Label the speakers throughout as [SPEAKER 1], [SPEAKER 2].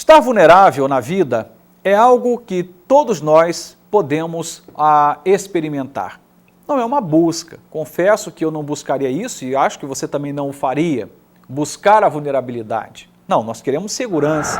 [SPEAKER 1] Estar vulnerável na vida é algo que todos nós podemos experimentar. Não é uma busca. Confesso que eu não buscaria isso e acho que você também não o faria. Buscar a vulnerabilidade. Não, nós queremos segurança.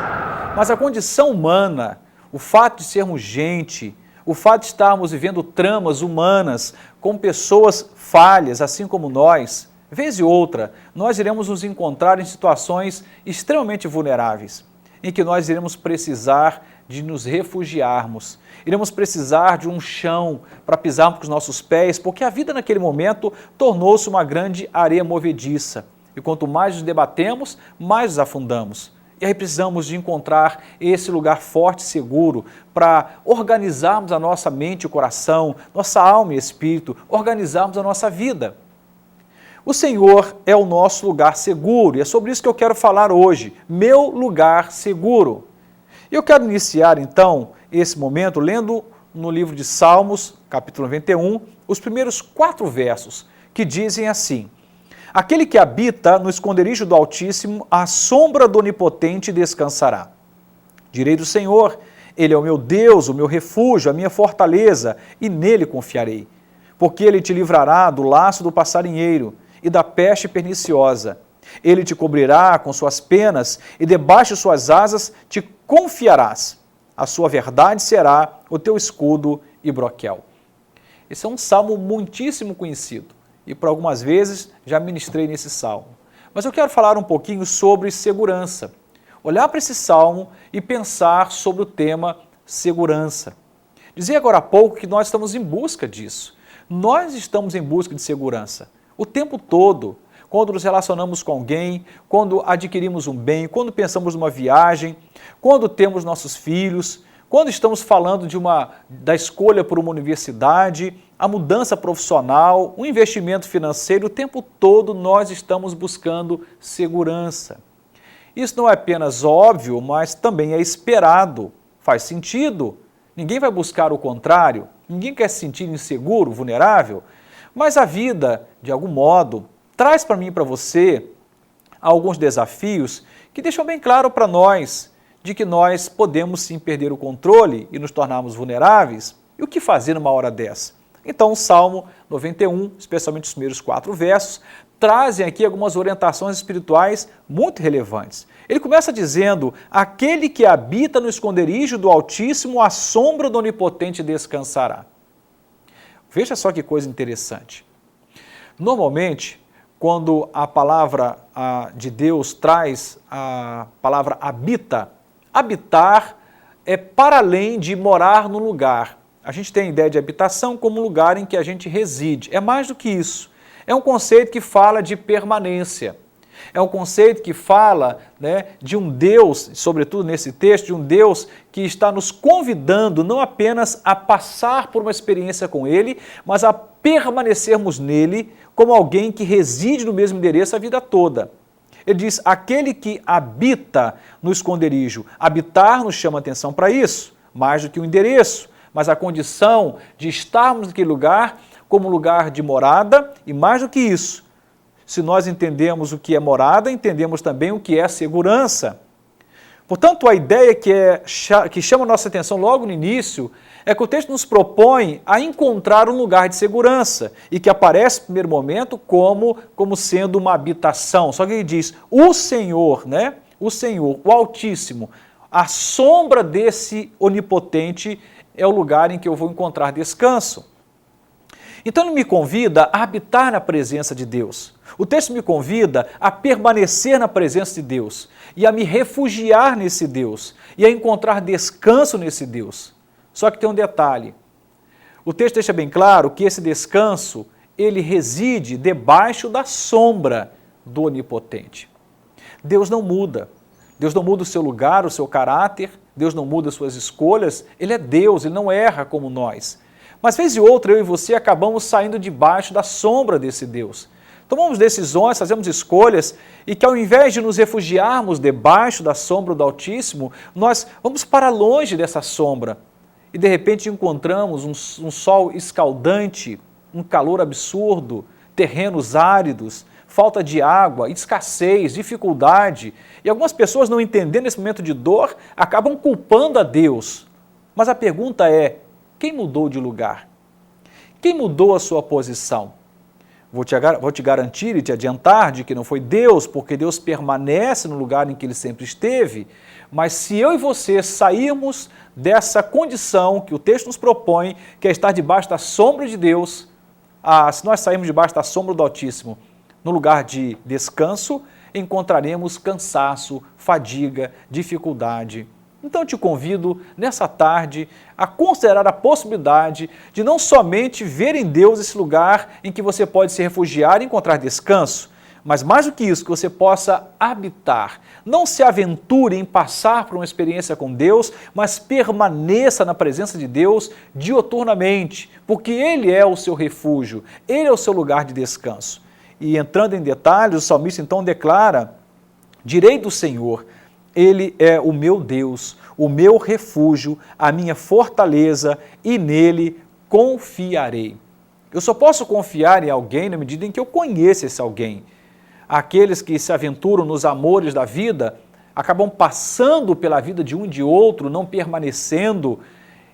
[SPEAKER 1] Mas a condição humana, o fato de sermos gente, o fato de estarmos vivendo tramas humanas com pessoas falhas, assim como nós, vez e outra, nós iremos nos encontrar em situações extremamente vulneráveis, em que nós iremos precisar de nos refugiarmos, iremos precisar de um chão para pisarmos com os nossos pés, porque a vida naquele momento tornou-se uma grande areia movediça. E quanto mais nos debatemos, mais nos afundamos. E aí precisamos de encontrar esse lugar forte e seguro para organizarmos a nossa mente e o coração, nossa alma e espírito, organizarmos a nossa vida. O Senhor é o nosso lugar seguro e é sobre isso que eu quero falar hoje, meu lugar seguro. E eu quero iniciar então esse momento lendo no livro de Salmos, capítulo 91, os primeiros 4 versos, que dizem assim: aquele que habita no esconderijo do Altíssimo, à sombra do Onipotente descansará. Direi do Senhor, Ele é o meu Deus, o meu refúgio, a minha fortaleza, e nele confiarei. Porque Ele te livrará do laço do passarinheiro e da peste perniciosa. Ele te cobrirá com suas penas e debaixo de suas asas te confiarás. A sua verdade será o teu escudo e broquel. Esse é um salmo muitíssimo conhecido e por algumas vezes já ministrei nesse salmo. Mas eu quero falar um pouquinho sobre segurança. Olhar para esse salmo e pensar sobre o tema segurança. Dizia agora há pouco que nós estamos em busca disso. Nós estamos em busca de segurança o tempo todo. Quando nos relacionamos com alguém, quando adquirimos um bem, quando pensamos numa viagem, quando temos nossos filhos, quando estamos falando da escolha por uma universidade, a mudança profissional, um investimento financeiro, o tempo todo nós estamos buscando segurança. Isso não é apenas óbvio, mas também é esperado, faz sentido. Ninguém vai buscar o contrário, ninguém quer se sentir inseguro, vulnerável, mas a vida, de algum modo, traz para mim e para você alguns desafios que deixam bem claro para nós de que nós podemos sim perder o controle e nos tornarmos vulneráveis. E o que fazer numa hora dessa? Então o Salmo 91, especialmente os primeiros 4 versos, trazem aqui algumas orientações espirituais muito relevantes. Ele começa dizendo: aquele que habita no esconderijo do Altíssimo, à sombra do Onipotente descansará. Veja só que coisa interessante. Normalmente, quando a palavra de Deus traz a palavra habita, habitar é para além de morar no lugar. A gente tem a ideia de habitação como um lugar em que a gente reside. É mais do que isso. É um conceito que fala de permanência. É um conceito que fala, de um Deus, sobretudo nesse texto, de um Deus que está nos convidando não apenas a passar por uma experiência com Ele, mas a permanecermos nele como alguém que reside no mesmo endereço a vida toda. Ele diz, aquele que habita no esconderijo. Habitar nos chama atenção para isso, mais do que o endereço, mas a condição de estarmos naquele lugar como lugar de morada e mais do que isso. Se nós entendemos o que é morada, entendemos também o que é segurança. Portanto, a ideia que chama a nossa atenção logo no início é que o texto nos propõe a encontrar um lugar de segurança e que aparece no primeiro momento como sendo uma habitação. Só que ele diz, o Senhor, o Senhor, o Altíssimo, a sombra desse Onipotente é o lugar em que eu vou encontrar descanso. Então ele me convida a habitar na presença de Deus. O texto me convida a permanecer na presença de Deus e a me refugiar nesse Deus e a encontrar descanso nesse Deus. Só que tem um detalhe. O texto deixa bem claro que esse descanso, ele reside debaixo da sombra do Onipotente. Deus não muda. Deus não muda o seu lugar, o seu caráter, Deus não muda as suas escolhas. Ele é Deus, ele não erra como nós. Mas vez e outra, eu e você acabamos saindo debaixo da sombra desse Deus. Tomamos decisões, fazemos escolhas e que ao invés de nos refugiarmos debaixo da sombra do Altíssimo, nós vamos para longe dessa sombra e de repente encontramos um sol escaldante, um calor absurdo, terrenos áridos, falta de água, escassez, dificuldade. E algumas pessoas, não entendendo esse momento de dor, acabam culpando a Deus. Mas a pergunta é, quem mudou de lugar? Quem mudou a sua posição? Vou te garantir e te adiantar de que não foi Deus, porque Deus permanece no lugar em que Ele sempre esteve, mas se eu e você sairmos dessa condição que o texto nos propõe, que é estar debaixo da sombra de Deus, se nós sairmos debaixo da sombra do Altíssimo, no lugar de descanso, encontraremos cansaço, fadiga, dificuldade. Então eu te convido, nessa tarde, a considerar a possibilidade de não somente ver em Deus esse lugar em que você pode se refugiar e encontrar descanso, mas mais do que isso, que você possa habitar. Não se aventure em passar por uma experiência com Deus, mas permaneça na presença de Deus diuturnamente, porque Ele é o seu refúgio, Ele é o seu lugar de descanso. E entrando em detalhes, o salmista então declara, direi do Senhor, Ele é o meu Deus, o meu refúgio, a minha fortaleza, e nele confiarei. Eu só posso confiar em alguém na medida em que eu conheço esse alguém. Aqueles que se aventuram nos amores da vida, acabam passando pela vida de um e de outro, não permanecendo.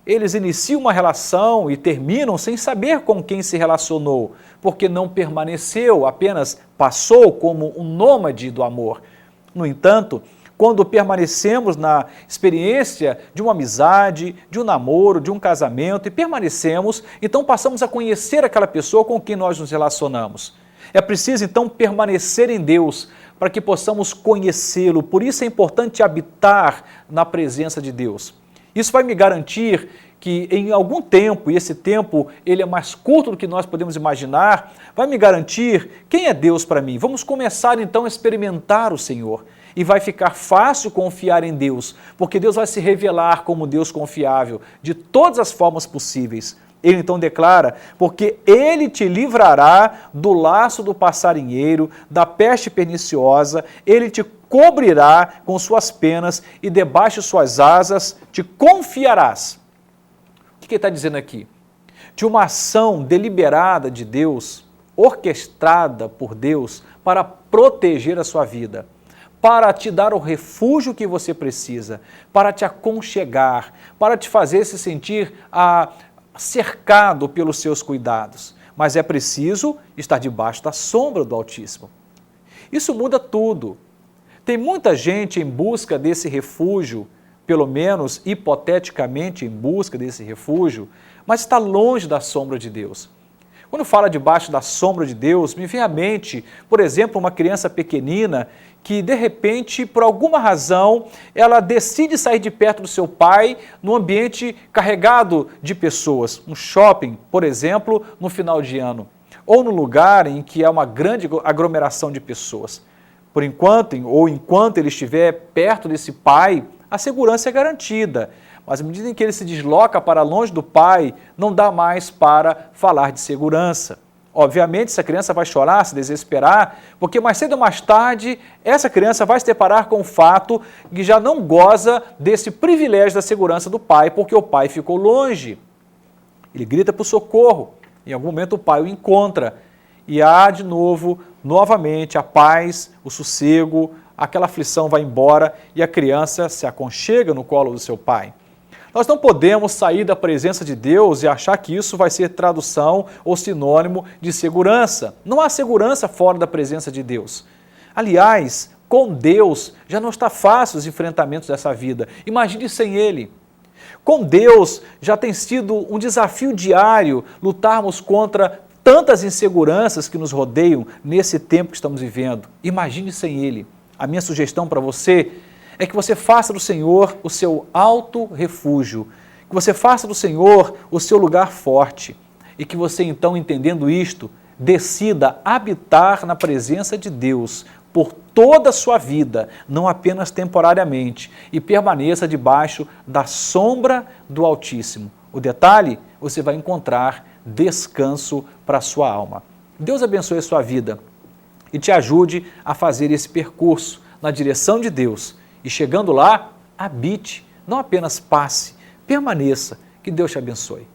[SPEAKER 1] Eles iniciam uma relação e terminam sem saber com quem se relacionou, porque não permaneceu, apenas passou como um nômade do amor. No entanto, quando permanecemos na experiência de uma amizade, de um namoro, de um casamento e permanecemos, então passamos a conhecer aquela pessoa com quem nós nos relacionamos. É preciso então permanecer em Deus para que possamos conhecê-lo, por isso é importante habitar na presença de Deus. Isso vai me garantir que em algum tempo, e esse tempo ele é mais curto do que nós podemos imaginar, vai me garantir quem é Deus para mim. Vamos começar então a experimentar o Senhor. E vai ficar fácil confiar em Deus, porque Deus vai se revelar como Deus confiável, de todas as formas possíveis. Ele então declara, porque Ele te livrará do laço do passarinheiro, da peste perniciosa, Ele te cobrirá com suas penas e debaixo de suas asas te confiarás. O que ele está dizendo aqui? De uma ação deliberada de Deus, orquestrada por Deus para proteger a sua vida, para te dar o refúgio que você precisa, para te aconchegar, para te fazer se sentir cercado pelos seus cuidados. Mas é preciso estar debaixo da sombra do Altíssimo. Isso muda tudo. Tem muita gente em busca desse refúgio, pelo menos hipoteticamente em busca desse refúgio, mas está longe da sombra de Deus. Quando fala debaixo da sombra de Deus, me vem à mente, por exemplo, uma criança pequenina que, de repente, por alguma razão, ela decide sair de perto do seu pai num ambiente carregado de pessoas, um shopping, por exemplo, no final de ano, ou num lugar em que há uma grande aglomeração de pessoas. Por enquanto, ou enquanto ele estiver perto desse pai, a segurança é garantida. Mas à medida em que ele se desloca para longe do pai, não dá mais para falar de segurança. Obviamente, essa criança vai chorar, se desesperar, porque mais cedo ou mais tarde, essa criança vai se deparar com o fato que já não goza desse privilégio da segurança do pai, porque o pai ficou longe. Ele grita por socorro, em algum momento o pai o encontra, e há de novo, novamente, a paz, o sossego, aquela aflição vai embora e a criança se aconchega no colo do seu pai. Nós não podemos sair da presença de Deus e achar que isso vai ser tradução ou sinônimo de segurança. Não há segurança fora da presença de Deus. Aliás, com Deus já não está fácil os enfrentamentos dessa vida. Imagine sem Ele. Com Deus já tem sido um desafio diário lutarmos contra tantas inseguranças que nos rodeiam nesse tempo que estamos vivendo. Imagine sem Ele. A minha sugestão para você é que você faça do Senhor o seu alto refúgio, que você faça do Senhor o seu lugar forte e que você então, entendendo isto, decida habitar na presença de Deus por toda a sua vida, não apenas temporariamente, e permaneça debaixo da sombra do Altíssimo. O detalhe, você vai encontrar descanso para a sua alma. Deus abençoe a sua vida e te ajude a fazer esse percurso na direção de Deus. E chegando lá, habite, não apenas passe, permaneça. Que Deus te abençoe.